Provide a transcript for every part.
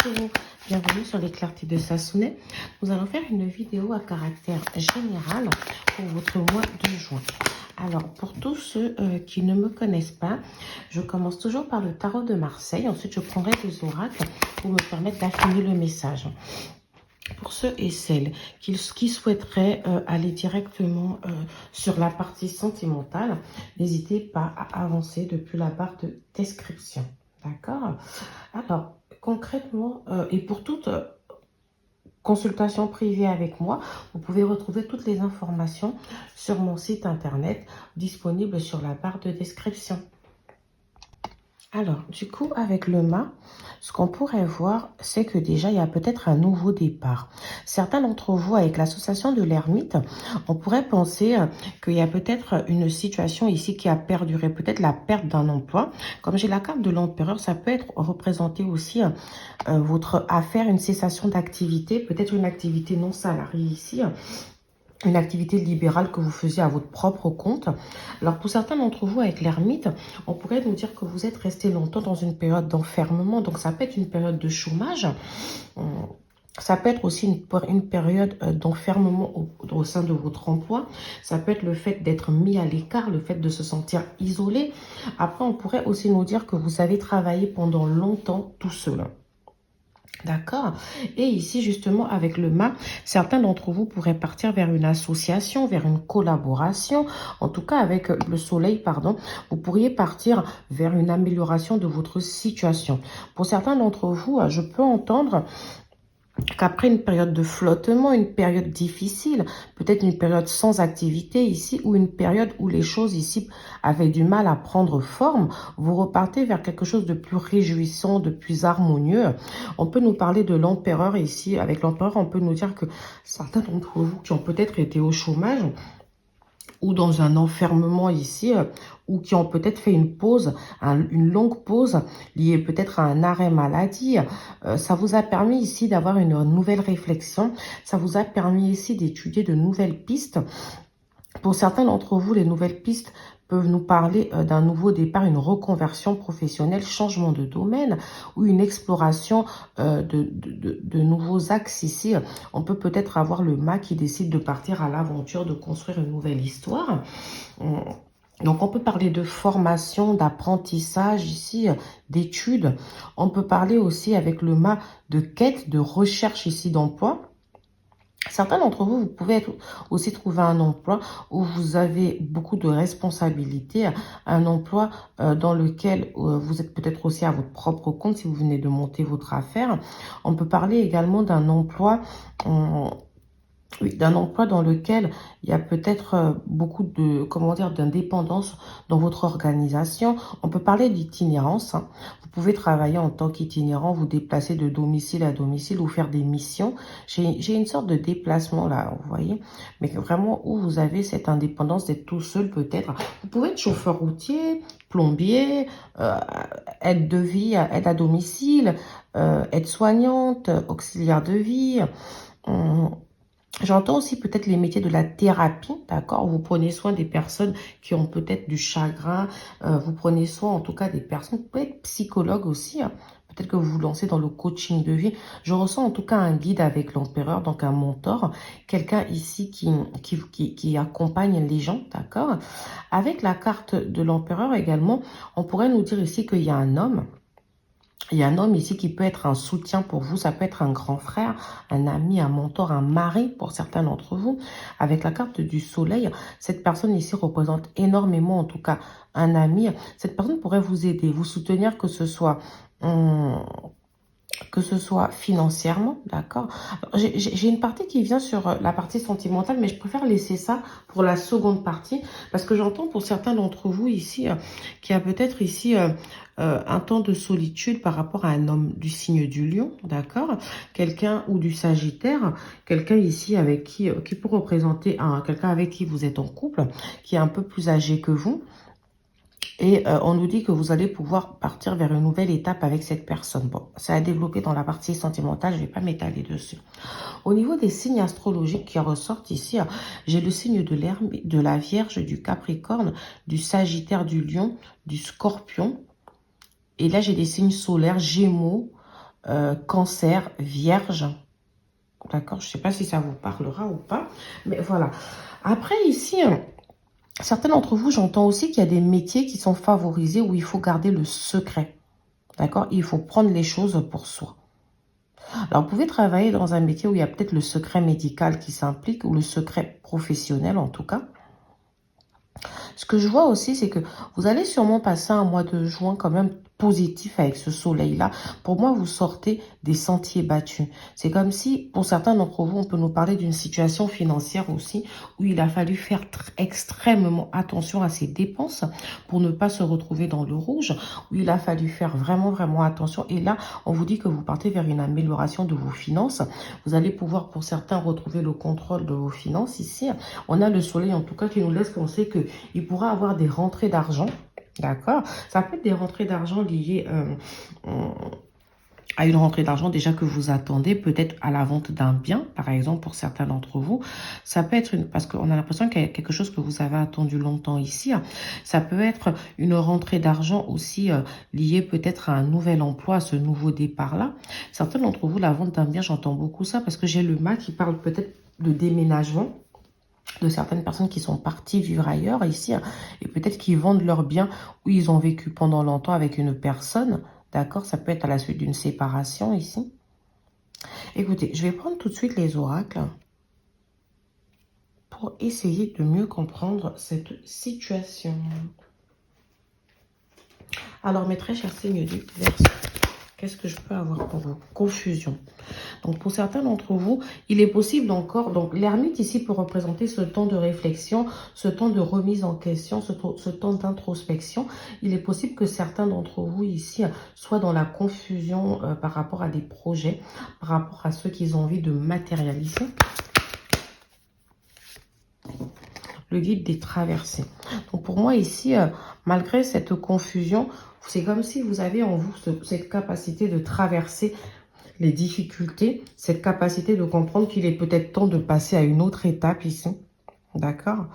Gémeaux, bienvenue sur les clartés de Sassonet. Nous allons faire une vidéo à caractère général pour votre mois de juin. Alors, pour tous ceux qui ne me connaissent pas, je commence toujours par le tarot de Marseille. Ensuite, je prendrai des oracles pour me permettre d'affiner le message. Pour ceux et celles qui souhaiteraient aller directement sur la partie sentimentale, n'hésitez pas à avancer depuis la barre de description. D'accord? Alors, concrètement, et pour toute consultation privée avec moi, vous pouvez retrouver toutes les informations sur mon site internet disponible sur la barre de description. Alors, du coup, avec le mât, ce qu'on pourrait voir, c'est que déjà, il y a peut-être un nouveau départ. Certains d'entre vous, avec l'association de l'ermite, on pourrait penser qu'il y a peut-être une situation ici qui a perduré, peut-être la perte d'un emploi. Comme j'ai la carte de l'empereur, ça peut être représenté aussi votre affaire, une cessation d'activité, peut-être une activité non salariée ici, une activité libérale que vous faisiez à votre propre compte. Alors, pour certains d'entre vous, avec l'ermite, on pourrait nous dire que vous êtes resté longtemps dans une période d'enfermement. Donc, ça peut être une période de chômage. Ça peut être aussi une période d'enfermement au sein de votre emploi. Ça peut être le fait d'être mis à l'écart, le fait de se sentir isolé. Après, on pourrait aussi nous dire que vous avez travaillé pendant longtemps tout seul. D'accord. Et ici, justement, avec le mât, certains d'entre vous pourraient partir vers une association, vers une collaboration. En tout cas, avec le soleil, pardon, vous pourriez partir vers une amélioration de votre situation. Pour certains d'entre vous, je peux entendre qu'après une période de flottement, une période difficile, peut-être une période sans activité ici, ou une période où les choses ici avaient du mal à prendre forme, vous repartez vers quelque chose de plus réjouissant, de plus harmonieux. On peut nous parler de l'empereur ici. Avec l'empereur, on peut nous dire que certains d'entre vous qui ont peut-être été au chômage, ou dans un enfermement ici, ou qui ont peut-être fait une pause, une longue pause, liée peut-être à un arrêt maladie. Ça vous a permis ici d'avoir une nouvelle réflexion. Ça vous a permis ici d'étudier de nouvelles pistes. Pour certains d'entre vous, les nouvelles pistes peuvent nous parler d'un nouveau départ, une reconversion professionnelle, changement de domaine ou une exploration de nouveaux axes ici. On peut peut-être avoir le mât qui décide de partir à l'aventure, de construire une nouvelle histoire. Donc, on peut parler de formation, d'apprentissage ici, d'études. On peut parler aussi avec le mât de quête, de recherche ici d'emploi. Certains d'entre vous, vous pouvez aussi trouver un emploi où vous avez beaucoup de responsabilités, un emploi dans lequel vous êtes peut-être aussi à votre propre compte si vous venez de monter votre affaire. On peut parler également d'un emploi... Oui, d'un emploi dans lequel il y a peut-être beaucoup de, comment dire, d'indépendance dans votre organisation. On peut parler d'itinérance. Hein. Vous pouvez travailler en tant qu'itinérant, vous déplacer de domicile à domicile ou faire des missions. J'ai une sorte de déplacement là, vous voyez, mais vraiment où vous avez cette indépendance d'être tout seul peut-être. Vous pouvez être chauffeur routier, plombier, aide de vie, aide à domicile, aide-soignante, auxiliaire de vie. J'entends aussi peut-être les métiers de la thérapie, d'accord? Vous prenez soin des personnes qui ont peut-être du chagrin, vous prenez soin en tout cas des personnes, vous pouvez être psychologue aussi, hein. Peut-être que vous vous lancez dans le coaching de vie. Je ressens en tout cas un guide avec l'empereur, donc un mentor, quelqu'un ici qui accompagne les gens, d'accord? Avec la carte de l'empereur également, on pourrait nous dire ici qu'il y a un homme. Il y a un homme ici qui peut être un soutien pour vous. Ça peut être un grand frère, un ami, un mentor, un mari pour certains d'entre vous. Avec la carte du soleil, cette personne ici représente énormément, en tout cas, un ami. Cette personne pourrait vous aider, vous soutenir, que ce soit financièrement, d'accord? J'ai une partie qui vient sur la partie sentimentale, mais je préfère laisser ça pour la seconde partie, parce que j'entends pour certains d'entre vous ici, qu'il y a peut-être ici un temps de solitude par rapport à un homme du signe du lion, d'accord? Quelqu'un ou du sagittaire, quelqu'un ici avec qui peut représenter quelqu'un avec qui vous êtes en couple, qui est un peu plus âgé que vous. Et on nous dit que vous allez pouvoir partir vers une nouvelle étape avec cette personne. Bon, ça a développé dans la partie sentimentale, je ne vais pas m'étaler dessus. Au niveau des signes astrologiques qui ressortent ici, j'ai le signe de la Vierge, du Capricorne, du Sagittaire, du Lion, du Scorpion. Et là, j'ai des signes solaires, Gémeaux, Cancer, Vierge. D'accord, je ne sais pas si ça vous parlera ou pas. Mais voilà. Après, ici, certains d'entre vous, j'entends aussi qu'il y a des métiers qui sont favorisés où il faut garder le secret. D'accord, il faut prendre les choses pour soi. Alors, vous pouvez travailler dans un métier où il y a peut-être le secret médical qui s'implique ou le secret professionnel en tout cas. Ce que je vois aussi, c'est que vous allez sûrement passer un mois de juin quand même positif avec ce soleil-là. Pour moi, vous sortez des sentiers battus. C'est comme si, pour certains d'entre vous, on peut nous parler d'une situation financière aussi, où il a fallu faire extrêmement attention à ses dépenses pour ne pas se retrouver dans le rouge, où il a fallu faire vraiment, vraiment attention. Et là, on vous dit que vous partez vers une amélioration de vos finances. Vous allez pouvoir, pour certains, retrouver le contrôle de vos finances ici. On a le soleil, en tout cas, qui nous laisse penser qu'il pourra avoir des rentrées d'argent. D'accord? Ça peut être des rentrées d'argent liées à une rentrée d'argent déjà que vous attendez, peut-être à la vente d'un bien, par exemple, pour certains d'entre vous. Ça peut être parce qu'on a l'impression qu'il y a quelque chose que vous avez attendu longtemps ici. Ça peut être une rentrée d'argent aussi liée peut-être à un nouvel emploi, à ce nouveau départ-là. Certains d'entre vous, la vente d'un bien, j'entends beaucoup ça parce que j'ai le mât qui parle peut-être de déménagement de certaines personnes qui sont parties vivre ailleurs ici et peut-être qu'ils vendent leurs biens où ils ont vécu pendant longtemps avec une personne. D'accord, ça peut être à la suite d'une séparation ici. Écoutez, je vais prendre tout de suite les oracles pour essayer de mieux comprendre cette situation. Alors, mes très chers signes du Verseau, qu'est-ce que je peux avoir pour vous? Confusion. Donc, pour certains d'entre vous, il est possible encore... Donc, l'ermite ici peut représenter ce temps de réflexion, ce temps de remise en question, ce temps d'introspection. Il est possible que certains d'entre vous ici soient dans la confusion par rapport à des projets, par rapport à ceux qu'ils ont envie de matérialiser. Le guide des traversées. Donc, pour moi ici, malgré cette confusion, c'est comme si vous avez en vous cette capacité de traverser les difficultés, cette capacité de comprendre qu'il est peut-être temps de passer à une autre étape ici. D'accord?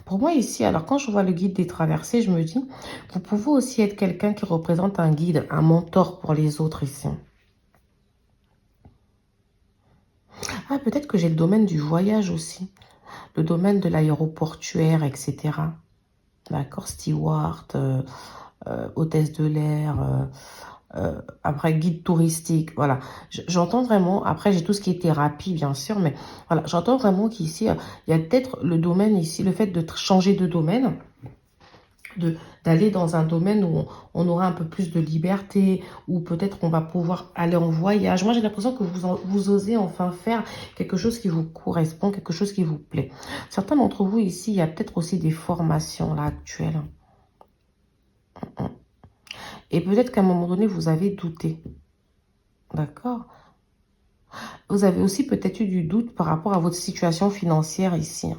Pour moi ici, alors quand je vois le guide des traversées, je me dis, vous pouvez aussi être quelqu'un qui représente un guide, un mentor pour les autres ici. Ah, peut-être que j'ai le domaine du voyage aussi, le domaine de l'aéroportuaire, etc. D'accord? Steward, hôtesse de l'air, après guide touristique, voilà. J'entends vraiment, après j'ai tout ce qui est thérapie bien sûr, mais voilà, j'entends vraiment qu'ici, il y a peut-être le domaine ici, le fait de changer de domaine, d'aller dans un domaine où on aura un peu plus de liberté, où peut-être on va pouvoir aller en voyage. Moi j'ai l'impression que vous osez enfin faire quelque chose qui vous correspond, quelque chose qui vous plaît. Certains d'entre vous ici, il y a peut-être aussi des formations là actuelles. Et peut-être qu'à un moment donné, vous avez douté. D'accord? Vous avez aussi peut-être eu du doute par rapport à votre situation financière ici.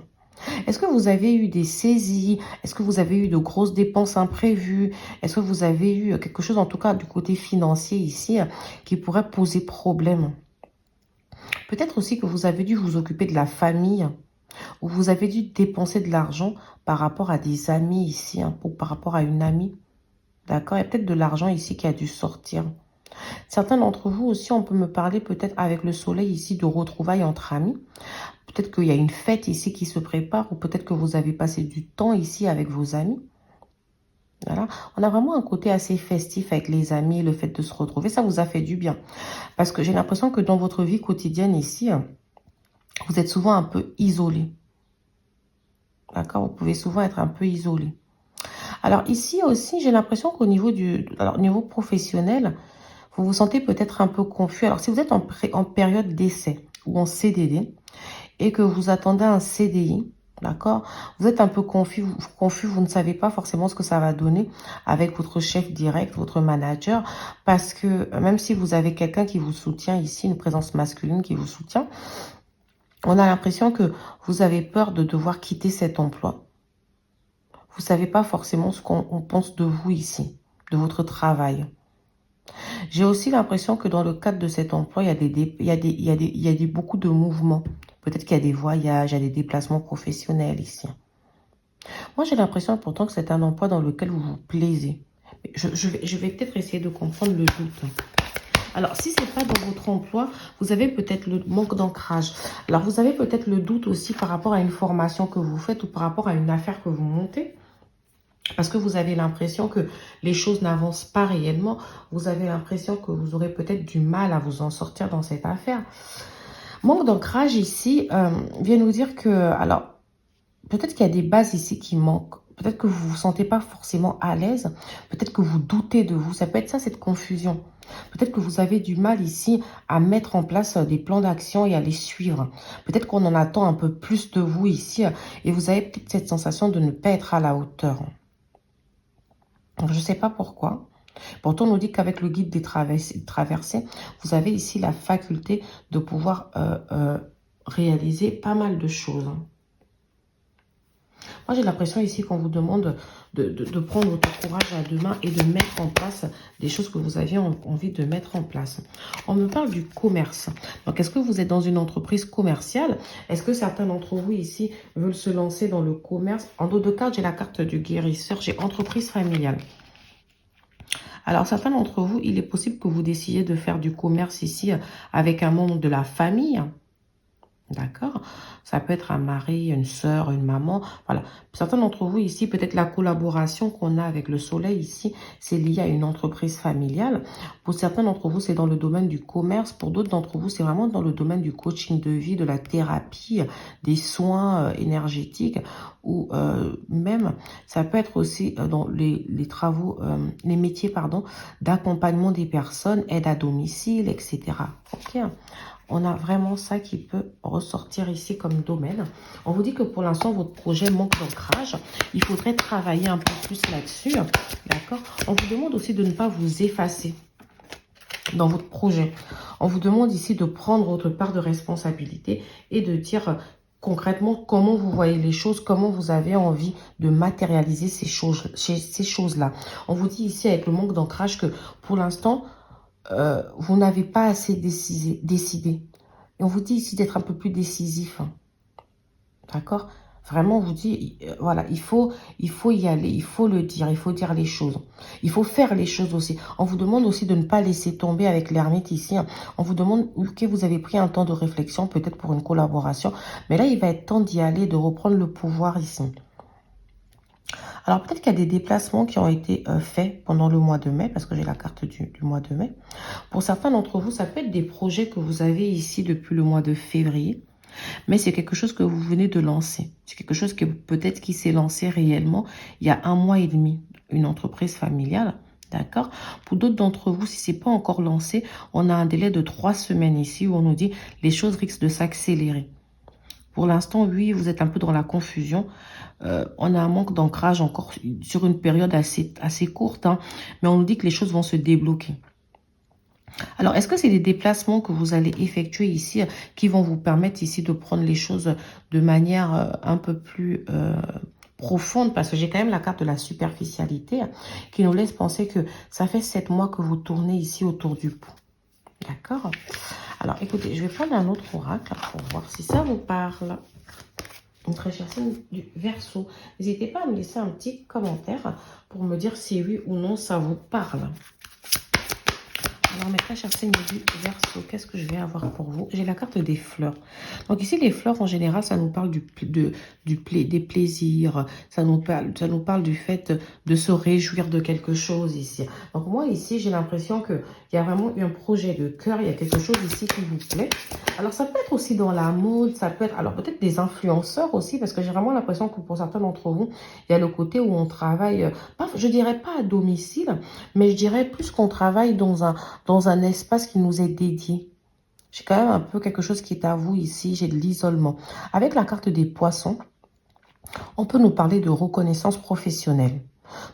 Est-ce que vous avez eu des saisies? Est-ce que vous avez eu de grosses dépenses imprévues? Est-ce que vous avez eu quelque chose, en tout cas du côté financier ici, qui pourrait poser problème? Peut-être aussi que vous avez dû vous occuper de la famille, ou vous avez dû dépenser de l'argent par rapport à des amis ici, ou par rapport à une amie. D'accord? Il y a peut-être de l'argent ici qui a dû sortir. Certains d'entre vous aussi, on peut me parler peut-être avec le soleil ici de retrouvailles entre amis. Peut-être qu'il y a une fête ici qui se prépare ou peut-être que vous avez passé du temps ici avec vos amis. Voilà. On a vraiment un côté assez festif avec les amis, le fait de se retrouver. Ça vous a fait du bien. Parce que j'ai l'impression que dans votre vie quotidienne ici, vous êtes souvent un peu isolé. D'accord? Vous pouvez souvent être un peu isolé. Alors ici aussi, j'ai l'impression qu'au niveau niveau professionnel, vous vous sentez peut-être un peu confus. Alors, si vous êtes en période d'essai ou en CDD et que vous attendez un CDI, d'accord, vous êtes un peu confus, vous ne savez pas forcément ce que ça va donner avec votre chef direct, votre manager, parce que même si vous avez quelqu'un qui vous soutient ici, une présence masculine qui vous soutient, on a l'impression que vous avez peur de devoir quitter cet emploi. Vous ne savez pas forcément ce qu'on pense de vous ici, de votre travail. J'ai aussi l'impression que dans le cadre de cet emploi, il y a beaucoup de mouvements. Peut-être qu'il y a des voyages, il y a des déplacements professionnels ici. Moi, j'ai l'impression pourtant que c'est un emploi dans lequel vous vous plaisez. Je vais peut-être essayer de comprendre le doute. Alors, si ce n'est pas dans votre emploi, vous avez peut-être le manque d'ancrage. Alors, vous avez peut-être le doute aussi par rapport à une formation que vous faites ou par rapport à une affaire que vous montez. Parce que vous avez l'impression que les choses n'avancent pas réellement. Vous avez l'impression que vous aurez peut-être du mal à vous en sortir dans cette affaire. Manque d'ancrage ici vient nous dire que... Alors, peut-être qu'il y a des bases ici qui manquent. Peut-être que vous ne vous sentez pas forcément à l'aise. Peut-être que vous doutez de vous. Ça peut être ça, cette confusion. Peut-être que vous avez du mal ici à mettre en place des plans d'action et à les suivre. Peut-être qu'on en attend un peu plus de vous ici et vous avez peut-être cette sensation de ne pas être à la hauteur. Je ne sais pas pourquoi. Pourtant, on nous dit qu'avec le guide des traversées, vous avez ici la faculté de pouvoir réaliser pas mal de choses. Moi, j'ai l'impression ici qu'on vous demande de prendre votre courage à deux mains et de mettre en place des choses que vous aviez envie de mettre en place. On me parle du commerce. Donc, est-ce que vous êtes dans une entreprise commerciale? Est-ce que certains d'entre vous ici veulent se lancer dans le commerce? En dos de carte, j'ai la carte du guérisseur. J'ai entreprise familiale. Alors, certains d'entre vous, il est possible que vous décidiez de faire du commerce ici avec un membre de la famille. D'accord? Ça peut être un mari, une sœur, une maman. Voilà. Certains d'entre vous ici, peut-être la collaboration qu'on a avec le soleil ici, c'est lié à une entreprise familiale. Pour certains d'entre vous, c'est dans le domaine du commerce. Pour d'autres d'entre vous, c'est vraiment dans le domaine du coaching de vie, de la thérapie, des soins énergétiques ou même, ça peut être aussi dans les travaux, les métiers, pardon, d'accompagnement des personnes, aide à domicile, etc. Ok? On a vraiment ça qui peut ressortir ici comme domaine. On vous dit que pour l'instant, votre projet manque d'ancrage. Il faudrait travailler un peu plus là-dessus. D'accord? On vous demande aussi de ne pas vous effacer dans votre projet. On vous demande ici de prendre votre part de responsabilité et de dire concrètement comment vous voyez les choses, comment vous avez envie de matérialiser ces choses-là. On vous dit ici avec le manque d'ancrage que pour l'instant, vous n'avez pas assez décidé. Et on vous dit ici d'être un peu plus décisif. Hein. D'accord? Vraiment, on vous dit, voilà, il faut y aller, il faut le dire, il faut dire les choses. Il faut faire les choses aussi. On vous demande aussi de ne pas laisser tomber avec l'ermite ici. Hein. On vous demande que vous avez pris un temps de réflexion, peut-être pour une collaboration. Mais là, il va être temps d'y aller, de reprendre le pouvoir ici. Alors, peut-être qu'il y a des déplacements qui ont été faits pendant le mois de mai, parce que j'ai la carte du mois de mai. Pour certains d'entre vous, ça peut être des projets que vous avez ici depuis le mois de février, mais c'est quelque chose que vous venez de lancer. C'est quelque chose que peut-être qui s'est lancé réellement il y a 1 mois et demi, une entreprise familiale. D'accord? Pour d'autres d'entre vous, si ce n'est pas encore lancé, on a un délai de 3 semaines ici où on nous dit les choses risquent de s'accélérer. Pour l'instant, oui, vous êtes un peu dans la confusion. On a un manque d'ancrage encore sur une période assez courte, hein, mais on nous dit que les choses vont se débloquer. Alors, est-ce que c'est des déplacements que vous allez effectuer ici qui vont vous permettre ici de prendre les choses de manière un peu plus profonde? Parce que j'ai quand même la carte de la superficialité qui nous laisse penser que ça fait 7 mois que vous tournez ici autour du pot. D'accord? Alors, écoutez, je vais prendre un autre oracle pour voir si ça vous parle. Une très chère signe du Verseau. N'hésitez pas à me laisser un petit commentaire pour me dire si oui ou non ça vous parle. Alors, mes très chers signes du Verseau, qu'est-ce que je vais avoir pour vous? J'ai la carte des fleurs. Donc ici, les fleurs, en général, ça nous parle des plaisirs. Ça nous parle du fait de se réjouir de quelque chose ici. Donc moi, ici, j'ai l'impression qu'il y a vraiment un projet de cœur. Il y a quelque chose ici qui vous plaît. Alors, ça peut être aussi dans la mode. Ça peut être, alors peut-être des influenceurs aussi, parce que j'ai vraiment l'impression que pour certains d'entre vous, il y a le côté où on travaille, pas, je dirais pas à domicile, mais je dirais plus qu'on travaille dans un espace qui nous est dédié. J'ai quand même un peu quelque chose qui est à vous ici. J'ai de l'isolement. Avec la carte des poissons, on peut nous parler de reconnaissance professionnelle.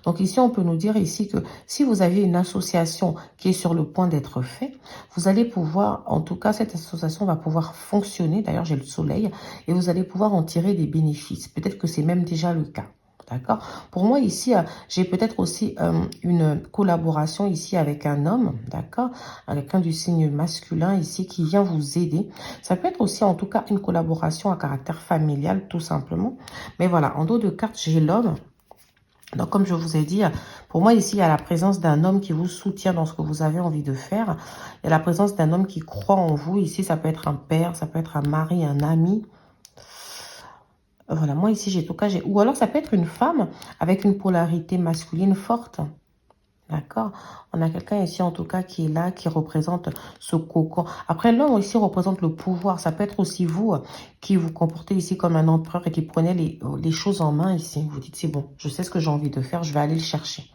Donc ici, on peut nous dire ici que si vous avez une association qui est sur le point d'être faite, vous allez pouvoir, en tout cas, cette association va pouvoir fonctionner. D'ailleurs, j'ai le soleil et vous allez pouvoir en tirer des bénéfices. Peut-être que c'est même déjà le cas. D'accord? Pour moi, ici, j'ai peut-être aussi une collaboration ici avec un homme, d'accord? Quelqu'un du signe masculin ici qui vient vous aider. Ça peut être aussi, en tout cas, une collaboration à caractère familial, tout simplement. Mais voilà, en dos de carte, j'ai l'homme. Donc, comme je vous ai dit, pour moi, ici, il y a la présence d'un homme qui vous soutient dans ce que vous avez envie de faire. Il y a la présence d'un homme qui croit en vous. Ici, ça peut être un père, ça peut être un mari, un ami. Voilà, moi, ici, j'ai tout cas, j'ai... Ou alors, ça peut être une femme avec une polarité masculine forte. D'accord? On a quelqu'un ici, en tout cas, qui est là, qui représente ce cocon. Après, l'homme ici représente le pouvoir. Ça peut être aussi vous qui vous comportez ici comme un empereur et qui prenez les choses en main ici. Vous dites, c'est bon, je sais ce que j'ai envie de faire, je vais aller le chercher.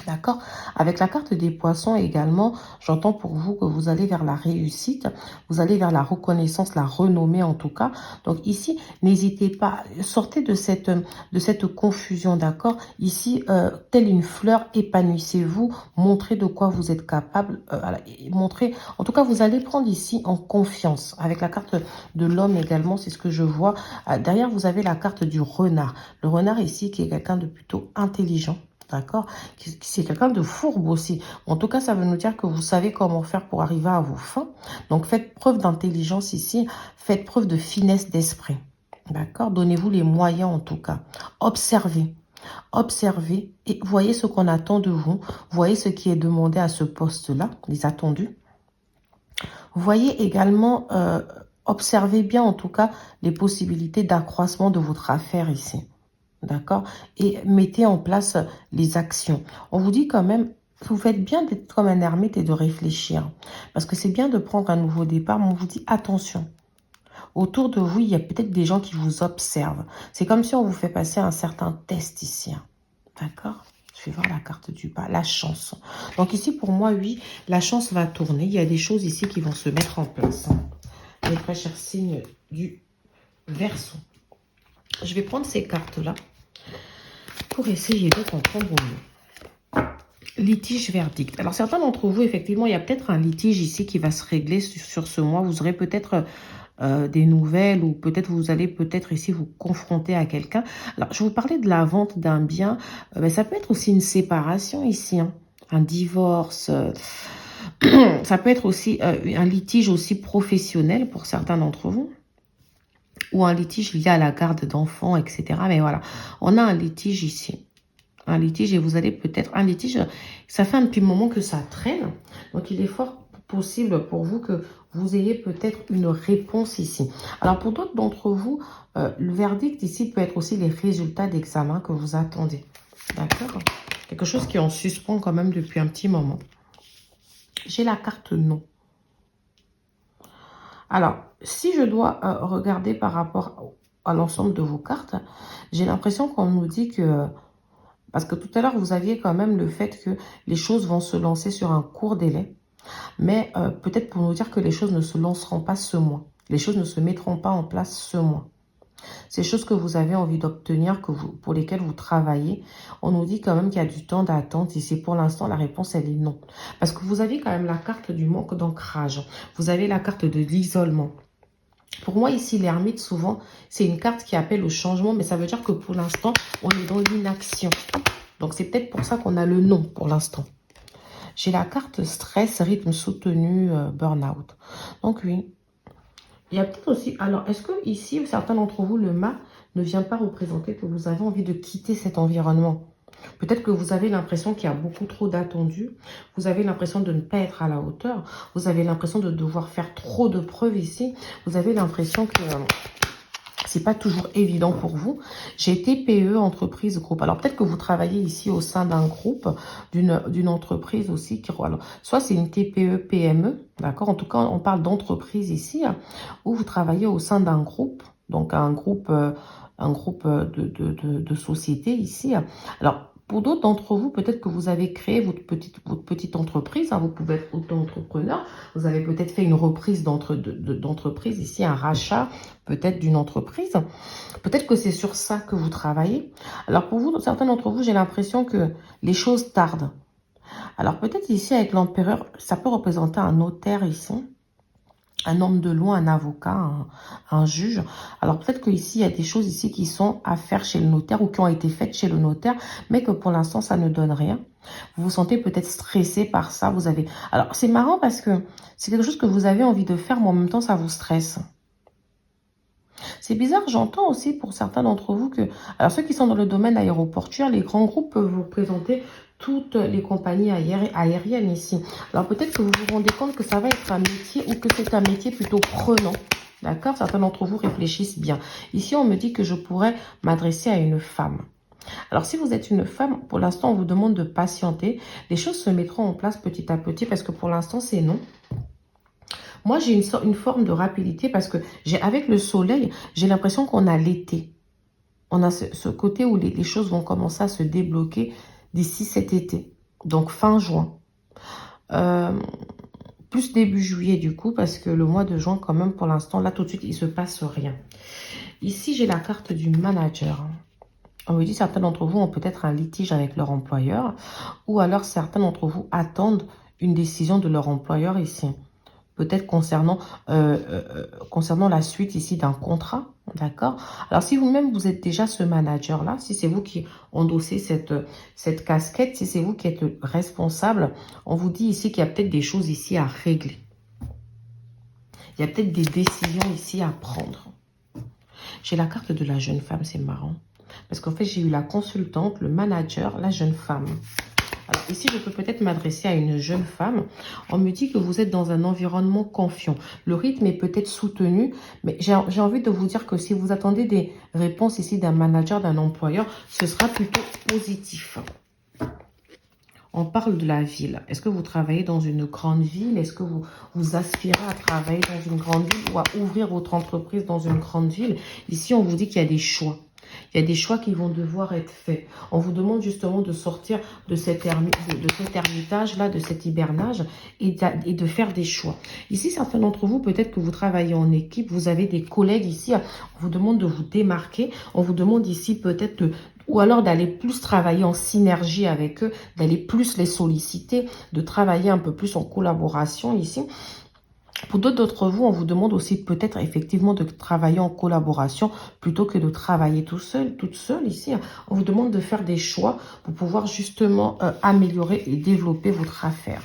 D'accord? Avec la carte des poissons également, j'entends pour vous que vous allez vers la réussite, vous allez vers la reconnaissance, la renommée en tout cas. Donc ici, n'hésitez pas, sortez de cette confusion, d'accord? Ici, telle une fleur, épanouissez-vous, montrez de quoi vous êtes capable, montrez, en tout cas, vous allez prendre ici en confiance. Avec la carte de l'homme également, c'est ce que je vois. Derrière, vous avez la carte du renard. Le renard ici, qui est quelqu'un de plutôt intelligent. D'accord? C'est quelqu'un de fourbe aussi. En tout cas, ça veut nous dire que vous savez comment faire pour arriver à vos fins. Donc, faites preuve d'intelligence ici. Faites preuve de finesse d'esprit. D'accord? Donnez-vous les moyens en tout cas. Observez. Observez et voyez ce qu'on attend de vous. Voyez ce qui est demandé à ce poste-là, les attendus. Voyez également, observez bien en tout cas les possibilités d'accroissement de votre affaire ici. D'accord? Et mettez en place les actions. On vous dit quand même, vous faites bien d'être comme un ermite et de réfléchir. Parce que c'est bien de prendre un nouveau départ, mais on vous dit attention. Autour de vous, il y a peut-être des gens qui vous observent. C'est comme si on vous fait passer un certain test ici. D'accord? Je vais voir la carte du bas, la chance. Donc ici, pour moi, oui, la chance va tourner. Il y a des choses ici qui vont se mettre en place. Mes très chers signes du Verseau. Je vais prendre ces cartes-là pour essayer de comprendre mieux. Litige verdict. Alors, certains d'entre vous, effectivement, il y a peut-être un litige ici qui va se régler sur ce mois. Vous aurez peut-être des nouvelles ou peut-être vous allez peut-être ici vous confronter à quelqu'un. Alors, je vous parlais de la vente d'un bien. Mais ça peut être aussi une séparation ici, hein, un divorce. Ça peut être aussi un litige aussi professionnel pour certains d'entre vous. Ou un litige lié à la garde d'enfants, etc. Mais voilà, on a un litige ici. Un litige et vous allez peut-être... Un litige, ça fait un petit moment que ça traîne. Donc, il est fort possible pour vous que vous ayez peut-être une réponse ici. Alors, pour d'autres d'entre vous, le verdict ici peut être aussi les résultats d'examen que vous attendez. D'accord? Quelque chose qui est en suspens quand même depuis un petit moment. J'ai la carte non. Alors, si je dois regarder par rapport à l'ensemble de vos cartes, j'ai l'impression qu'on nous dit que... Parce que tout à l'heure, vous aviez quand même le fait que les choses vont se lancer sur un court délai. Mais peut-être pour nous dire que les choses ne se lanceront pas ce mois. Les choses ne se mettront pas en place ce mois. Ces choses que vous avez envie d'obtenir, pour lesquelles vous travaillez, on nous dit quand même qu'il y a du temps d'attente. Et c'est pour l'instant, la réponse, elle est non. Parce que vous avez quand même la carte du manque d'ancrage. Vous avez la carte de l'isolement. Pour moi, ici, l'ermite, souvent, c'est une carte qui appelle au changement. Mais ça veut dire que pour l'instant, on est dans l'inaction. Donc, c'est peut-être pour ça qu'on a le non pour l'instant. J'ai la carte stress, rythme soutenu, burn-out. Donc, oui. Il y a peut-être aussi... Alors, est-ce que ici, certains d'entre vous, le mât ne vient pas représenter que vous avez envie de quitter cet environnement? Peut-être que vous avez l'impression qu'il y a beaucoup trop d'attendus. Vous avez l'impression de ne pas être à la hauteur. Vous avez l'impression de devoir faire trop de preuves ici. Vous avez l'impression que c'est pas toujours évident pour vous. J'ai TPE, entreprise, groupe. Alors, peut-être que vous travaillez ici au sein d'un groupe, d'une entreprise aussi. Alors, soit c'est une TPE, PME, d'accord? En tout cas, on parle d'entreprise ici, où vous travaillez au sein d'un groupe. Donc, un groupe de société ici. Alors, pour d'autres d'entre vous, peut-être que vous avez créé votre petite entreprise. Hein, vous pouvez être auto-entrepreneur. Vous avez peut-être fait une reprise d'entreprise ici, un rachat peut-être d'une entreprise. Peut-être que c'est sur ça que vous travaillez. Alors pour vous, certains d'entre vous, j'ai l'impression que les choses tardent. Alors peut-être ici avec l'empereur, ça peut représenter un notaire ici. Un homme de loi, un avocat, un juge. Alors peut-être qu'ici, il y a des choses ici qui sont à faire chez le notaire ou qui ont été faites chez le notaire, mais que pour l'instant, ça ne donne rien. Vous vous sentez peut-être stressé par ça. Vous avez... Alors c'est marrant parce que c'est quelque chose que vous avez envie de faire, mais en même temps, ça vous stresse. C'est bizarre, j'entends aussi pour certains d'entre vous que... Alors, ceux qui sont dans le domaine aéroportuaire, les grands groupes peuvent vous présenter toutes les compagnies aériennes ici. Alors, peut-être que vous vous rendez compte que ça va être un métier ou que c'est un métier plutôt prenant. D'accord? Certains d'entre vous réfléchissent bien. Ici, on me dit que je pourrais m'adresser à une femme. Alors, si vous êtes une femme, pour l'instant, on vous demande de patienter. Les choses se mettront en place petit à petit parce que pour l'instant, c'est non. Moi, j'ai une forme de rapidité parce que avec le soleil, j'ai l'impression qu'on a l'été. On a ce côté où les choses vont commencer à se débloquer d'ici cet été. Donc, fin juin. Plus début juillet, du coup, parce que le mois de juin, quand même, pour l'instant, là, tout de suite, il ne se passe rien. Ici, j'ai la carte du manager. On me dit certains d'entre vous ont peut-être un litige avec leur employeur ou alors certains d'entre vous attendent une décision de leur employeur ici. Peut-être concernant la suite ici d'un contrat, d'accord? Alors, si vous-même, vous êtes déjà ce manager-là, si c'est vous qui endossez cette casquette, si c'est vous qui êtes le responsable, on vous dit ici qu'il y a peut-être des choses ici à régler. Il y a peut-être des décisions ici à prendre. J'ai la carte de la jeune femme, c'est marrant. Parce qu'en fait, j'ai eu la consultante, le manager, la jeune femme. Alors ici, je peux peut-être m'adresser à une jeune femme. On me dit que vous êtes dans un environnement confiant. Le rythme est peut-être soutenu, mais j'ai envie de vous dire que si vous attendez des réponses ici d'un manager, d'un employeur, ce sera plutôt positif. On parle de la ville. Est-ce que vous travaillez dans une grande ville? Est-ce que vous aspirez à travailler dans une grande ville ou à ouvrir votre entreprise dans une grande ville? Ici, on vous dit qu'il y a des choix. Il y a des choix qui vont devoir être faits. On vous demande justement de sortir de cet ermitage-là, de cet hibernage et de faire des choix. Ici, certains d'entre vous, peut-être que vous travaillez en équipe, vous avez des collègues ici, on vous demande de vous démarquer, on vous demande ici peut-être ou alors d'aller plus travailler en synergie avec eux, d'aller plus les solliciter, de travailler un peu plus en collaboration ici. Pour d'autres d'entre vous, on vous demande aussi peut-être effectivement de travailler en collaboration plutôt que de travailler tout seul, toute seule ici. On vous demande de faire des choix pour pouvoir justement améliorer et développer votre affaire.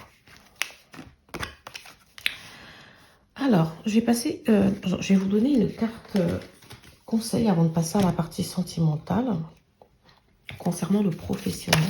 Alors, je vais vous donner une carte conseil avant de passer à la partie sentimentale concernant le professionnel.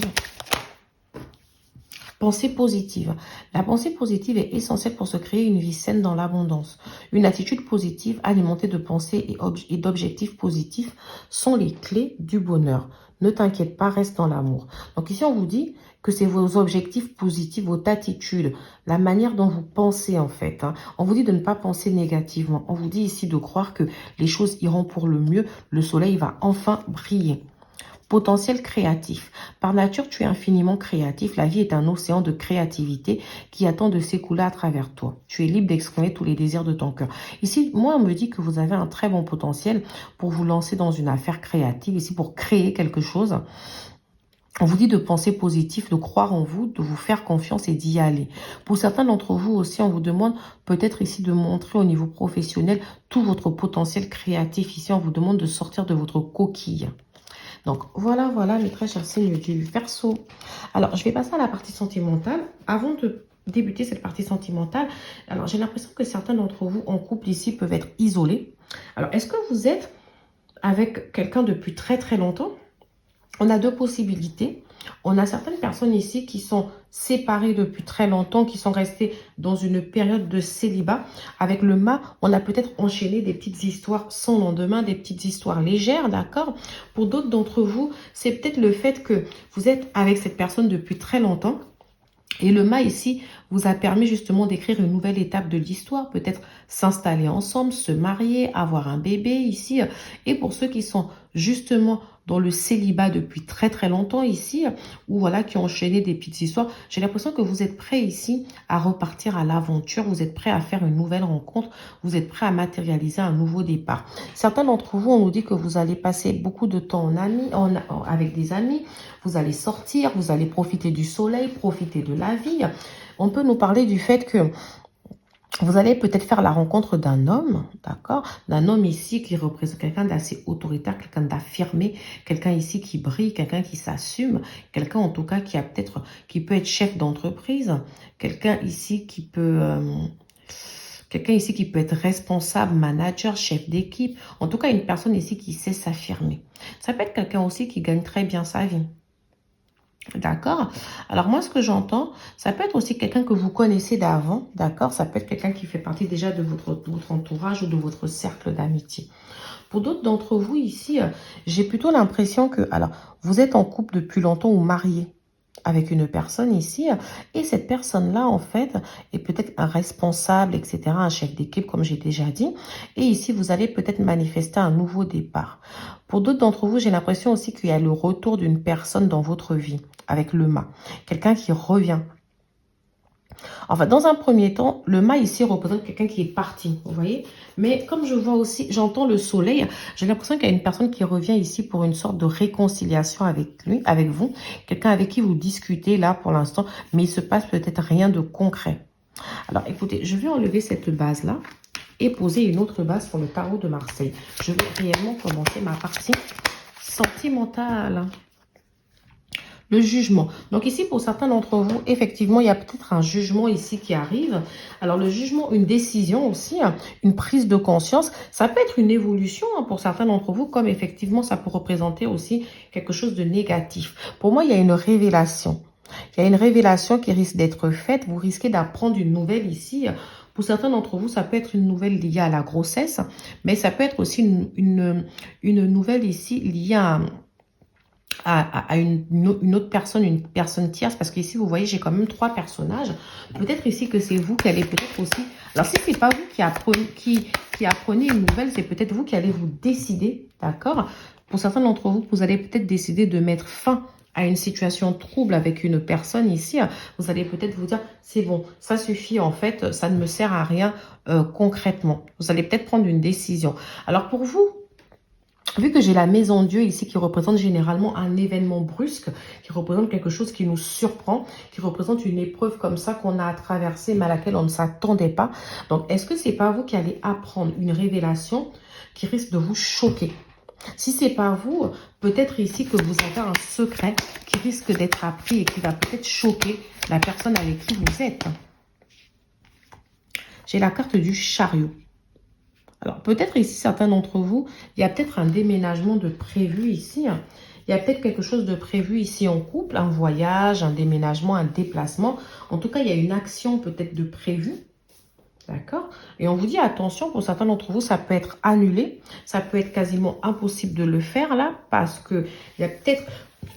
Pensée positive. La pensée positive est essentielle pour se créer une vie saine dans l'abondance. Une attitude positive alimentée de pensées et d'objectifs positifs sont les clés du bonheur. Ne t'inquiète pas, reste dans l'amour. Donc ici, on vous dit que c'est vos objectifs positifs, votre attitude, la manière dont vous pensez en fait. On vous dit de ne pas penser négativement. On vous dit ici de croire que les choses iront pour le mieux. Le soleil va enfin briller. Potentiel créatif. Par nature, tu es infiniment créatif. La vie est un océan de créativité qui attend de s'écouler à travers toi. Tu es libre d'exprimer tous les désirs de ton cœur. Ici, moi, on me dit que vous avez un très bon potentiel pour vous lancer dans une affaire créative, ici pour créer quelque chose. On vous dit de penser positif, de croire en vous, de vous faire confiance et d'y aller. Pour certains d'entre vous aussi, on vous demande peut-être ici de montrer au niveau professionnel tout votre potentiel créatif. Ici, on vous demande de sortir de votre coquille. Donc, voilà, mes très chers signes du Verseau. Alors, je vais passer à la partie sentimentale. Avant de débuter cette partie sentimentale, alors j'ai l'impression que certains d'entre vous en couple ici peuvent être isolés. Alors, est-ce que vous êtes avec quelqu'un depuis très très longtemps? On a deux possibilités. On a certaines personnes ici qui sont séparées depuis très longtemps, qui sont restées dans une période de célibat. Avec le mât, on a peut-être enchaîné des petites histoires sans lendemain, des petites histoires légères, d'accord? Pour d'autres d'entre vous, c'est peut-être le fait que vous êtes avec cette personne depuis très longtemps. Et le mât ici vous a permis justement d'écrire une nouvelle étape de l'histoire, peut-être s'installer ensemble, se marier, avoir un bébé ici. Et pour ceux qui sont justement dans le célibat depuis très très longtemps ici, ou voilà, qui ont enchaîné des petites histoires, j'ai l'impression que vous êtes prêts ici à repartir à l'aventure, vous êtes prêts à faire une nouvelle rencontre, vous êtes prêts à matérialiser un nouveau départ. Certains d'entre vous, on nous dit que vous allez passer beaucoup de temps avec des amis, vous allez sortir, vous allez profiter du soleil, profiter de la vie. On peut nous parler du fait que vous allez peut-être faire la rencontre d'un homme, d'accord? D'un homme ici qui représente quelqu'un d'assez autoritaire, quelqu'un d'affirmé, quelqu'un ici qui brille, quelqu'un qui s'assume, quelqu'un en tout cas qui peut être chef d'entreprise, quelqu'un ici qui peut Quelqu'un ici qui peut être responsable, manager, chef d'équipe. En tout cas, une personne ici qui sait s'affirmer. Ça peut être quelqu'un aussi qui gagne très bien sa vie. D'accord? Alors moi, ce que j'entends, ça peut être aussi quelqu'un que vous connaissez d'avant. D'accord? Ça peut être quelqu'un qui fait partie déjà de votre entourage ou de votre cercle d'amitié. Pour d'autres d'entre vous ici, j'ai plutôt l'impression que, alors, vous êtes en couple depuis longtemps ou marié avec une personne ici, et cette personne-là, en fait, est peut-être un responsable, etc., un chef d'équipe, comme j'ai déjà dit, et ici, vous allez peut-être manifester un nouveau départ. Pour d'autres d'entre vous, j'ai l'impression aussi qu'il y a le retour d'une personne dans votre vie, avec le mât, quelqu'un qui revient. Enfin, dans un premier temps, le mât ici représente quelqu'un qui est parti, vous voyez. Mais comme je vois aussi, j'entends le soleil, j'ai l'impression qu'il y a une personne qui revient ici pour une sorte de réconciliation avec lui, avec vous. Quelqu'un avec qui vous discutez là pour l'instant, mais il se passe peut-être rien de concret. Alors, écoutez, je vais enlever cette base-là et poser une autre base pour le tarot de Marseille. Je vais réellement commencer ma partie sentimentale. Le jugement. Donc ici, pour certains d'entre vous, effectivement, il y a peut-être un jugement ici qui arrive. Alors le jugement, une décision aussi, hein, une prise de conscience. Ça peut être une évolution hein, pour certains d'entre vous, comme effectivement, ça peut représenter aussi quelque chose de négatif. Pour moi, il y a une révélation. Il y a une révélation qui risque d'être faite. Vous risquez d'apprendre une nouvelle ici. Pour certains d'entre vous, ça peut être une nouvelle liée à la grossesse, mais ça peut être aussi une nouvelle ici liée à une autre personne, une personne tierce, parce qu'ici, vous voyez, j'ai quand même 3 personnages. Peut-être ici que c'est vous qui allez peut-être aussi... Alors, si c'est pas vous qui apprenez une nouvelle, c'est peut-être vous qui allez vous décider, d'accord? Pour certains d'entre vous, vous allez peut-être décider de mettre fin à une situation trouble avec une personne ici. Vous allez peut-être vous dire, c'est bon, ça suffit en fait, ça ne me sert à rien concrètement. Vous allez peut-être prendre une décision. Alors, pour vous, vu que j'ai la maison Dieu ici qui représente généralement un événement brusque, qui représente quelque chose qui nous surprend, qui représente une épreuve comme ça qu'on a à traverser mais à laquelle on ne s'attendait pas. Donc, est-ce que c'est pas vous qui allez apprendre une révélation qui risque de vous choquer? Si c'est pas vous, peut-être ici que vous avez un secret qui risque d'être appris et qui va peut-être choquer la personne avec qui vous êtes. J'ai la carte du chariot. Alors, peut-être ici, certains d'entre vous, il y a peut-être un déménagement de prévu ici. Il y a peut-être quelque chose de prévu ici en couple, un voyage, un déménagement, un déplacement. En tout cas, il y a une action peut-être de prévu. D'accord? Et on vous dit, attention, pour certains d'entre vous, ça peut être annulé. Ça peut être quasiment impossible de le faire là, parce qu'il y a peut-être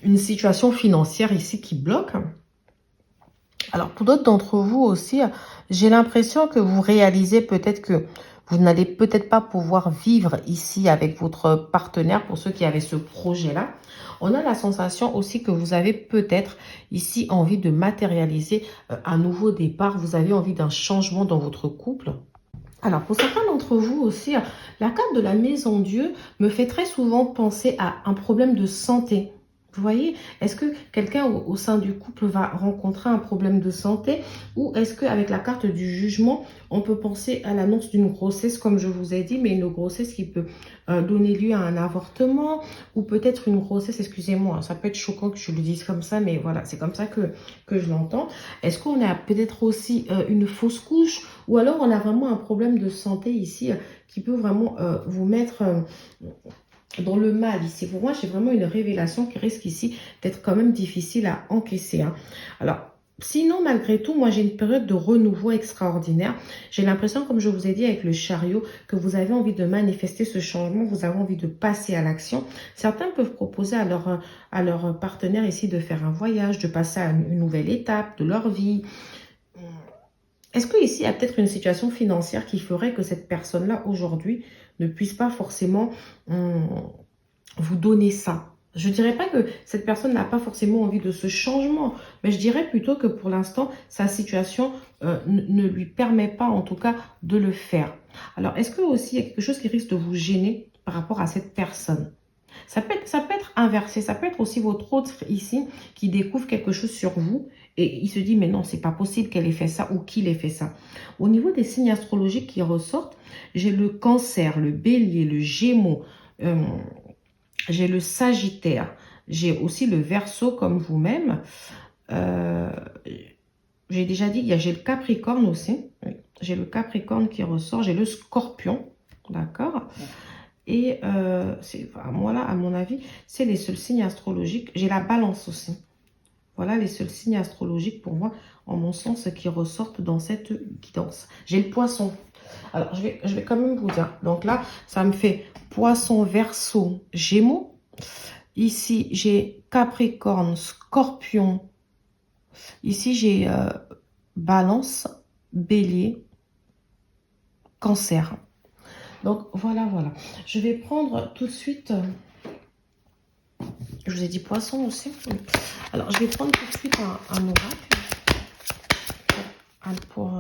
une situation financière ici qui bloque. Alors, pour d'autres d'entre vous aussi, j'ai l'impression que vous réalisez peut-être que vous n'allez peut-être pas pouvoir vivre ici avec votre partenaire pour ceux qui avaient ce projet-là. On a la sensation aussi que vous avez peut-être ici envie de matérialiser un nouveau départ. Vous avez envie d'un changement dans votre couple. Alors, pour certains d'entre vous aussi, la carte de la maison Dieu me fait très souvent penser à un problème de santé. Vous voyez, est-ce que quelqu'un au sein du couple va rencontrer un problème de santé ou est-ce qu'avec la carte du jugement, on peut penser à l'annonce d'une grossesse, comme je vous ai dit, mais une grossesse qui peut donner lieu à un avortement ou peut-être une grossesse, excusez-moi, ça peut être choquant que je le dise comme ça, mais voilà, c'est comme ça que je l'entends. Est-ce qu'on a peut-être aussi une fausse couche ou alors on a vraiment un problème de santé ici qui peut vraiment vous mettre... dans le mal ici. Pour moi, j'ai vraiment une révélation qui risque ici d'être quand même difficile à encaisser. Hein. Alors, sinon, malgré tout, moi, j'ai une période de renouveau extraordinaire. J'ai l'impression, comme je vous ai dit avec le chariot, que vous avez envie de manifester ce changement, vous avez envie de passer à l'action. Certains peuvent proposer à leur partenaire ici de faire un voyage, de passer à une nouvelle étape de leur vie. Est-ce que ici, il y a peut-être une situation financière qui ferait que cette personne-là, aujourd'hui, ne puisse pas forcément vous donner ça? Je ne dirais pas que cette personne n'a pas forcément envie de ce changement, mais je dirais plutôt que pour l'instant, sa situation ne lui permet pas, en tout cas, de le faire. Alors, est-ce que aussi il y a quelque chose qui risque de vous gêner par rapport à cette personne? Ça peut être inversé, ça peut être aussi votre autre ici qui découvre quelque chose sur vous et il se dit mais non, c'est pas possible qu'elle ait fait ça ou qu'il ait fait ça. Au niveau des signes astrologiques qui ressortent, j'ai le Cancer, le Bélier, le Gémeaux, j'ai le Sagittaire, j'ai aussi le Verseau comme vous-même. j'ai déjà dit, j'ai le Capricorne aussi. Oui. J'ai le Capricorne qui ressort. J'ai le Scorpion. D'accord. Et moi là, à mon avis, c'est les seuls signes astrologiques. J'ai la Balance aussi. Voilà les seuls signes astrologiques pour moi, en mon sens, qui ressortent dans cette guidance. J'ai le Poisson. Alors, je vais quand même vous dire. Donc là, ça me fait Poisson, Verseau, Gémeaux. Ici, j'ai Capricorne, Scorpion. Ici, j'ai Balance, Bélier, Cancer. Donc, voilà. Je vais prendre tout de suite... je vous ai dit Poisson aussi. Alors, je vais prendre tout de suite un oracle. Pour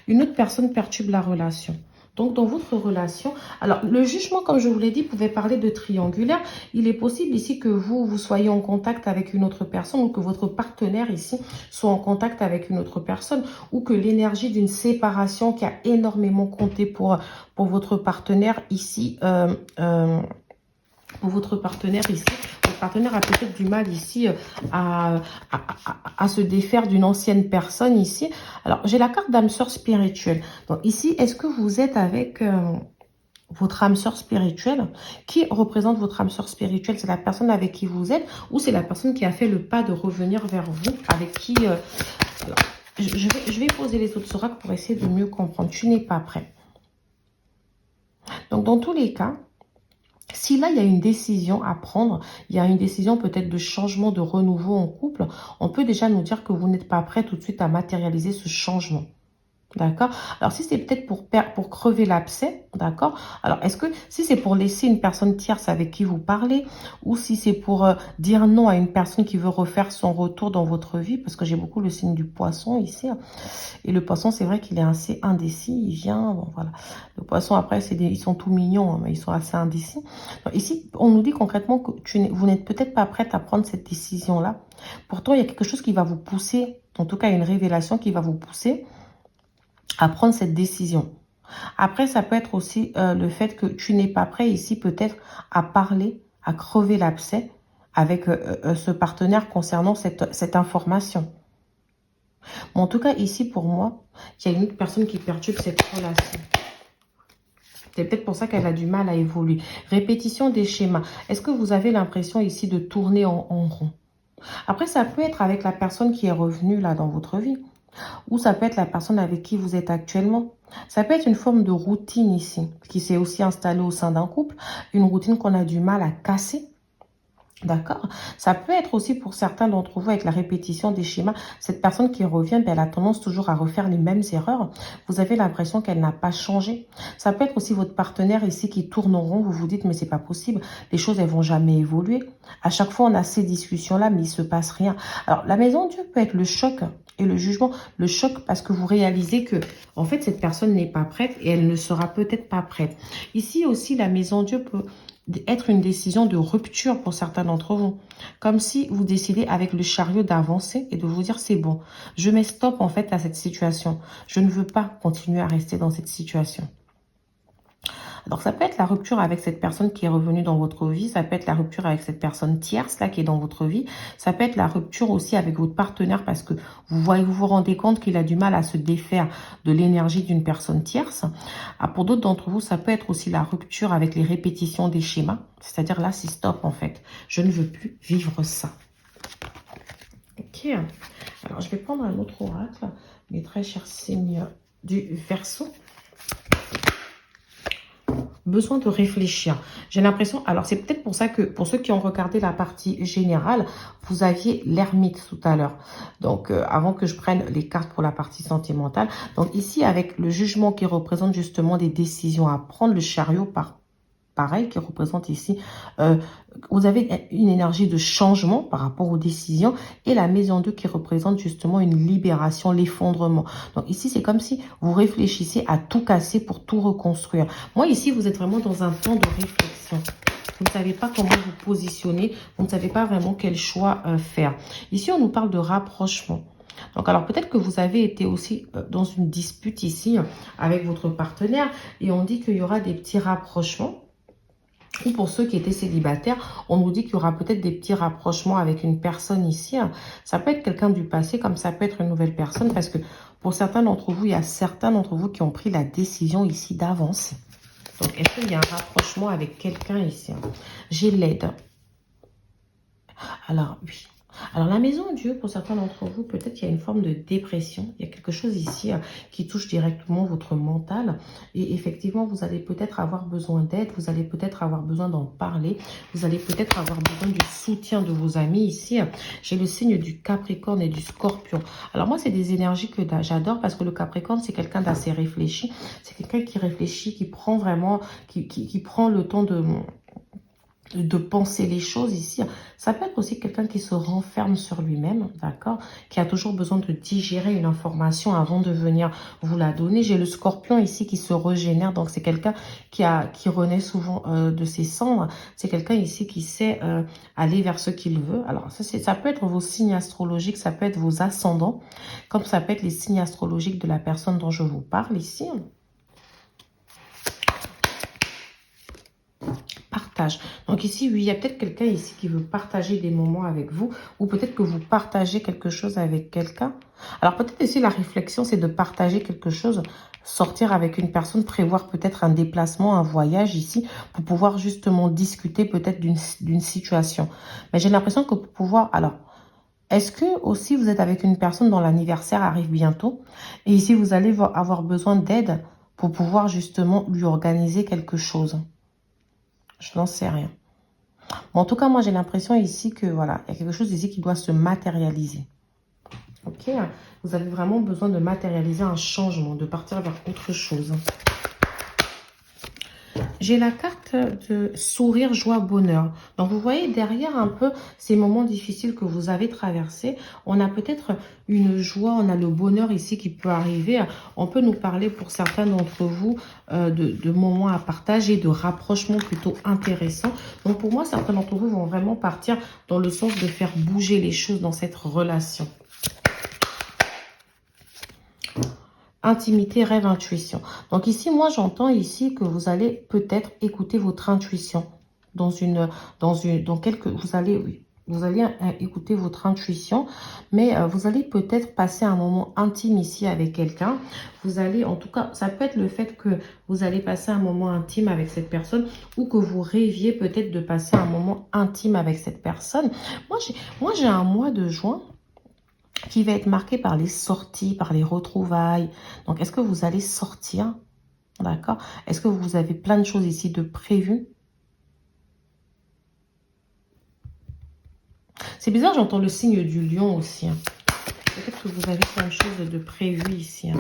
une autre personne perturbe la relation. Donc, dans votre relation, alors le jugement, comme je vous l'ai dit, pouvait parler de triangulaire. Il est possible ici que vous soyez en contact avec une autre personne ou que votre partenaire ici soit en contact avec une autre personne ou que l'énergie d'une séparation qui a énormément compté pour votre partenaire ici, votre partenaire a peut-être du mal ici à se défaire d'une ancienne personne ici. Alors, j'ai la carte d'âme sœur spirituelle. Donc ici, est-ce que vous êtes avec votre âme sœur spirituelle? Qui représente votre âme sœur spirituelle? C'est la personne avec qui vous êtes ou c'est la personne qui a fait le pas de revenir vers vous, avec qui... alors, je vais poser les autres oracles pour essayer de mieux comprendre. Tu n'es pas prêt. Donc, dans tous les cas, si là, il y a une décision à prendre, il y a une décision peut-être de changement, de renouveau en couple, on peut déjà nous dire que vous n'êtes pas prêt tout de suite à matérialiser ce changement. D'accord? Alors, si c'est peut-être pour crever l'abcès, d'accord? Alors, est-ce que si c'est pour laisser une personne tierce avec qui vous parlez ou si c'est pour dire non à une personne qui veut refaire son retour dans votre vie, parce que j'ai beaucoup le signe du Poisson ici. Et le Poisson, c'est vrai qu'il est assez indécis. Il vient, bon, voilà. Le Poisson, après, ils sont tout mignons, mais ils sont assez indécis. Donc, ici, on nous dit concrètement que vous n'êtes peut-être pas prête à prendre cette décision-là. Pourtant, il y a quelque chose qui va vous pousser, en tout cas, une révélation qui va vous pousser à prendre cette décision. Après, ça peut être aussi le fait que tu n'es pas prêt ici peut-être à parler, à crever l'abcès avec ce partenaire concernant cette information. Mais en tout cas, ici, pour moi, il y a une autre personne qui perturbe cette relation. C'est peut-être pour ça qu'elle a du mal à évoluer. Répétition des schémas. Est-ce que vous avez l'impression ici de tourner en rond? Après, ça peut être avec la personne qui est revenue là dans votre vie. Ou ça peut être la personne avec qui vous êtes actuellement. Ça peut être une forme de routine ici, qui s'est aussi installée au sein d'un couple. Une routine qu'on a du mal à casser. D'accord? Ça peut être aussi pour certains d'entre vous avec la répétition des schémas. Cette personne qui revient, elle a tendance toujours à refaire les mêmes erreurs. Vous avez l'impression qu'elle n'a pas changé. Ça peut être aussi votre partenaire ici qui tourne en rond. Vous vous dites, mais c'est pas possible. Les choses, elles vont jamais évoluer. À chaque fois, on a ces discussions-là, mais il se passe rien. Alors, la maison de Dieu peut être le choc et le jugement. Le choc parce que vous réalisez que, en fait, cette personne n'est pas prête et elle ne sera peut-être pas prête. Ici aussi, la maison de Dieu peut être une décision de rupture pour certains d'entre vous. Comme si vous décidez avec le chariot d'avancer et de vous dire c'est bon. Je mets stop en fait à cette situation. Je ne veux pas continuer à rester dans cette situation. Alors ça peut être la rupture avec cette personne qui est revenue dans votre vie. Ça peut être la rupture avec cette personne tierce là qui est dans votre vie. Ça peut être la rupture aussi avec votre partenaire parce que vous vous rendez compte qu'il a du mal à se défaire de l'énergie d'une personne tierce. Ah, pour d'autres d'entre vous, ça peut être aussi la rupture avec les répétitions des schémas. C'est-à-dire là, c'est stop en fait. Je ne veux plus vivre ça. Ok. Alors je vais prendre un autre oracle, mes très chers seigneurs du Verseau. Besoin de réfléchir. J'ai l'impression, alors c'est peut-être pour ça que pour ceux qui ont regardé la partie générale, vous aviez l'ermite tout à l'heure. Donc avant que je prenne les cartes pour la partie sentimentale. Donc ici avec le jugement qui représente justement des décisions à prendre, le chariot pareil qui représente ici, vous avez une énergie de changement par rapport aux décisions et la maison 2 qui représente justement une libération, l'effondrement. Donc ici, c'est comme si vous réfléchissez à tout casser pour tout reconstruire. Moi, ici, vous êtes vraiment dans un temps de réflexion. Vous ne savez pas comment vous positionner, vous ne savez pas vraiment quel choix faire. Ici, on nous parle de rapprochement. Donc, alors peut-être que vous avez été aussi dans une dispute ici avec votre partenaire et on dit qu'il y aura des petits rapprochements. Ou pour ceux qui étaient célibataires, on nous dit qu'il y aura peut-être des petits rapprochements avec une personne ici. Ça peut être quelqu'un du passé, comme ça peut être une nouvelle personne, parce que pour certains d'entre vous, il y a certains d'entre vous qui ont pris la décision ici d'avancer. Donc, est-ce qu'il y a un rapprochement avec quelqu'un ici? J'ai l'aide. Alors, oui. Alors, la maison de Dieu, pour certains d'entre vous, peut-être qu'il y a une forme de dépression. Il y a quelque chose ici qui touche directement votre mental. Et effectivement, vous allez peut-être avoir besoin d'aide. Vous allez peut-être avoir besoin d'en parler. Vous allez peut-être avoir besoin du soutien de vos amis ici. J'ai le signe du Capricorne et du Scorpion. Alors, moi, c'est des énergies que j'adore parce que le Capricorne, c'est quelqu'un d'assez réfléchi. C'est quelqu'un qui réfléchit, qui prend vraiment, qui prend le temps de penser les choses ici. Ça peut être aussi quelqu'un qui se renferme sur lui-même, d'accord? Qui a toujours besoin de digérer une information avant de venir vous la donner. J'ai le Scorpion ici qui se régénère, donc c'est quelqu'un qui renaît souvent de ses cendres. C'est quelqu'un ici qui sait aller vers ce qu'il veut. Alors, ça peut être vos signes astrologiques, ça peut être vos ascendants, comme ça peut être les signes astrologiques de la personne dont je vous parle ici. Partage. Donc ici, oui, il y a peut-être quelqu'un ici qui veut partager des moments avec vous, ou peut-être que vous partagez quelque chose avec quelqu'un. Alors peut-être ici, la réflexion, c'est de partager quelque chose, sortir avec une personne, prévoir peut-être un déplacement, un voyage ici, pour pouvoir justement discuter peut-être d'une situation. Mais j'ai l'impression que pour pouvoir... Alors, est-ce que aussi vous êtes avec une personne dont l'anniversaire arrive bientôt, et ici, vous allez avoir besoin d'aide pour pouvoir justement lui organiser quelque chose? Je n'en sais rien. Bon, en tout cas, moi, j'ai l'impression ici que, voilà, il y a quelque chose ici qui doit se matérialiser. Ok? Vous avez vraiment besoin de matérialiser un changement, de partir vers autre chose. J'ai la carte de sourire, joie, bonheur. Donc, vous voyez derrière un peu ces moments difficiles que vous avez traversés. On a peut-être une joie, on a le bonheur ici qui peut arriver. On peut nous parler pour certains d'entre vous de moments à partager, de rapprochements plutôt intéressants. Donc, pour moi, certains d'entre vous vont vraiment partir dans le sens de faire bouger les choses dans cette relation. Intimité, rêve, intuition. Donc ici, moi, j'entends ici que vous allez peut-être écouter votre intuition. Vous allez écouter votre intuition, mais vous allez peut-être passer un moment intime ici avec quelqu'un. Vous allez, en tout cas, ça peut être le fait que vous allez passer un moment intime avec cette personne ou que vous rêviez peut-être de passer un moment intime avec cette personne. Moi, j'ai un mois de juin qui va être marqué par les sorties, par les retrouvailles. Donc, est-ce que vous allez sortir? D'accord? Est-ce que vous avez plein de choses ici de prévues? C'est bizarre, j'entends le signe du lion aussi. Peut-être que vous avez plein de choses de prévues ici.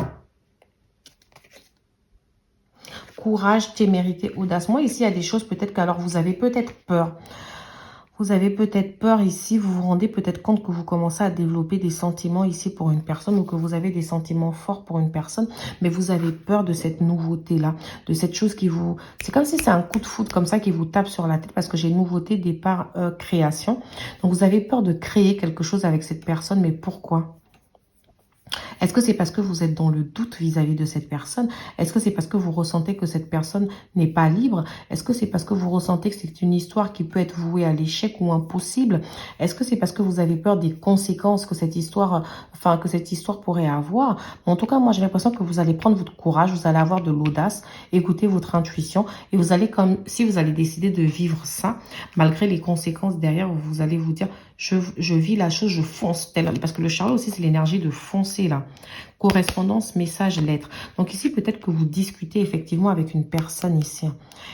Courage, témérité, audace. Moi, ici, il y a des choses peut-être qu'alors vous avez peut-être peur. Vous avez peut-être peur ici, vous vous rendez peut-être compte que vous commencez à développer des sentiments ici pour une personne ou que vous avez des sentiments forts pour une personne, mais vous avez peur de cette nouveauté-là, de cette chose qui vous... C'est comme si c'est un coup de foudre comme ça qui vous tape sur la tête parce que j'ai nouveauté, départ, création. Donc vous avez peur de créer quelque chose avec cette personne, mais pourquoi ? Est-ce que c'est parce que vous êtes dans le doute vis-à-vis de cette personne? Est-ce que c'est parce que vous ressentez que cette personne n'est pas libre? Est-ce que c'est parce que vous ressentez que c'est une histoire qui peut être vouée à l'échec ou impossible? Est-ce que c'est parce que vous avez peur des conséquences que cette histoire, pourrait avoir? En tout cas, moi, j'ai l'impression que vous allez prendre votre courage, vous allez avoir de l'audace, écouter votre intuition et vous allez, comme si vous allez décider de vivre ça, malgré les conséquences derrière, vous allez vous dire... Je vis la chose, je fonce. Parce que le chariot aussi, c'est l'énergie de foncer là. Correspondance, message, lettre. Donc ici, peut-être que vous discutez effectivement avec une personne ici.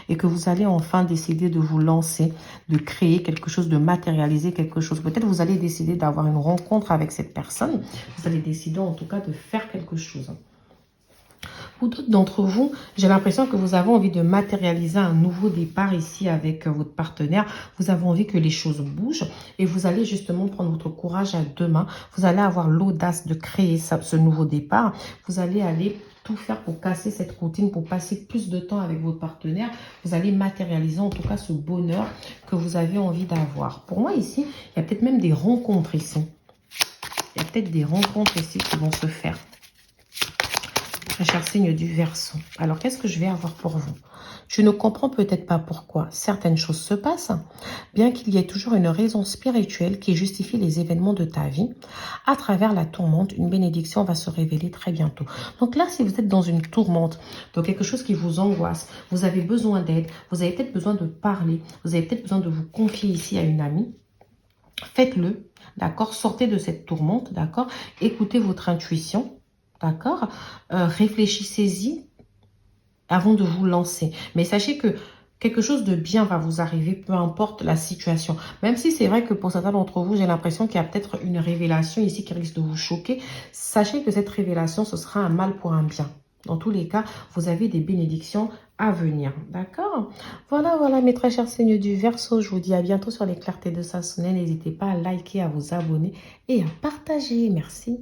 Et que vous allez enfin décider de vous lancer, de créer quelque chose, de matérialiser quelque chose. Peut-être vous allez décider d'avoir une rencontre avec cette personne. Vous allez décider en tout cas de faire quelque chose. Pour d'autres d'entre vous, j'ai l'impression que vous avez envie de matérialiser un nouveau départ ici avec votre partenaire. Vous avez envie que les choses bougent et vous allez justement prendre votre courage à deux mains. Vous allez avoir l'audace de créer ce nouveau départ. Vous allez aller tout faire pour casser cette routine, pour passer plus de temps avec votre partenaire. Vous allez matérialiser en tout cas ce bonheur que vous avez envie d'avoir. Pour moi ici, il y a peut-être même des rencontres ici. Il y a peut-être des rencontres ici qui vont se faire. Très cher signe du Verseau. Alors, qu'est-ce que je vais avoir pour vous? Tu ne comprends peut-être pas pourquoi certaines choses se passent, bien qu'il y ait toujours une raison spirituelle qui justifie les événements de ta vie. À travers la tourmente, une bénédiction va se révéler très bientôt. Donc là, si vous êtes dans une tourmente, dans quelque chose qui vous angoisse, vous avez besoin d'aide, vous avez peut-être besoin de parler, vous avez peut-être besoin de vous confier ici à une amie, faites-le, d'accord? Sortez de cette tourmente, d'accord? Écoutez votre intuition, d'accord? Réfléchissez-y avant de vous lancer. Mais sachez que quelque chose de bien va vous arriver, peu importe la situation. Même si c'est vrai que pour certains d'entre vous, j'ai l'impression qu'il y a peut-être une révélation ici qui risque de vous choquer. Sachez que cette révélation, ce sera un mal pour un bien. Dans tous les cas, vous avez des bénédictions à venir. D'accord? Voilà, voilà, mes très chers signes du Verseau. Je vous dis à bientôt sur les clartés de Sassonet. N'hésitez pas à liker, à vous abonner et à partager. Merci.